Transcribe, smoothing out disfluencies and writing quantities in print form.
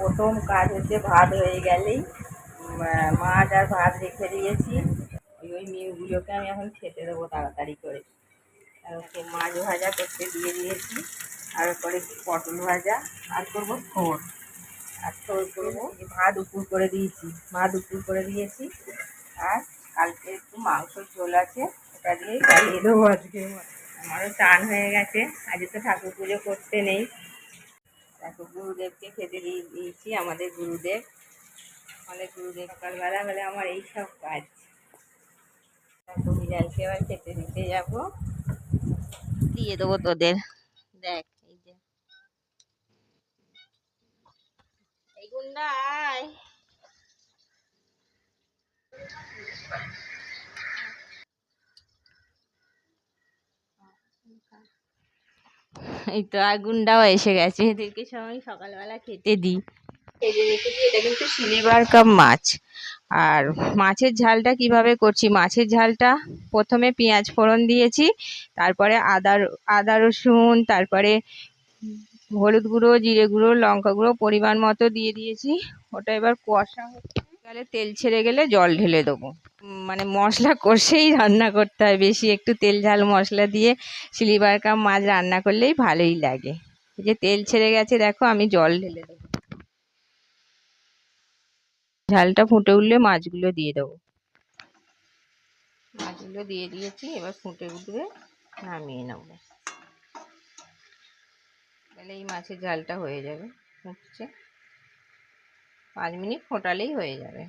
প্রথম কাজ হচ্ছে ভাত হয়ে গেলেই মাছ আর ভাত রেখে দিয়েছি। ওই মেয়েগুলোকে আমি এখন খেতে দেবো তাড়াতাড়ি করে। আর ওকে মাছ ভাজা করতে দিয়ে দিয়েছি, আর পরে পটল ভাজা, আর করবো থোড়, আর থোড় করবো। ভাত উপুর করে দিয়েছি, আর কালকে একটু মাংসর ঝোল আছে, ওটা দিয়েই চালিয়ে দেবো আজকে। আমারও চান হয়ে গেছে, আজকে তো ঠাকুর পুজো করতে নেই। ঠাকুর গুরুদেবকে খেতে দিয়ে দিয়েছি, আমাদের গুরুদেব। সকালবেলা হলে আমার এই সব কাজ। ঠাকুর বিড়ালকে এবার খেতে দিতে যাবো, দিয়ে দেবো তোদের। দেখ এই যে, এই গুন্ডা আয়। এই তো আর গুন্ডাও এসে গেছে, এদেরকে সবাই সকালবেলা খেতে দিই। এই যে দেখেছি, এটা কিন্তু সিলভার কাপ মাছ। আর মাছের ঝালটা কিভাবে করছি, মাছের ঝালটা প্রথমে পেঁয়াজ ফোড়ন দিয়েছি, তারপরে আদা রসুন, তারপরে হলুদ গুঁড়ো, জিরে গুঁড়ো, লঙ্কা গুঁড়ো পরিমাণ মতো দিয়ে দিয়েছি। ওটা এবার কষা হচ্ছে, তাহলে তেল ছেড়ে গেলে জল ঢেলে দেবো। মানে মশলা কষেই রান্না করতে হয়, বেশি একটু তেল ঝাল মশলা দিয়ে সিলভার কাপ মাছ রান্না করলেই ভালোই লাগে। এই যে তেল ছেড়ে গেছে, দেখো আমি জল ঢেলে দেবো। ঝালটা ফুটে উঠলে মাছগুলো দিয়ে দেবো। মাছগুলো দিয়ে দিয়েছি, এবার ফুটে উঠবে, নামিয়ে নেবো। তাহলে এই মাছের ঝালটা হয়ে যাবে। ফুটছে, 5 মিনিট ফোটালেই হয়ে যাবে।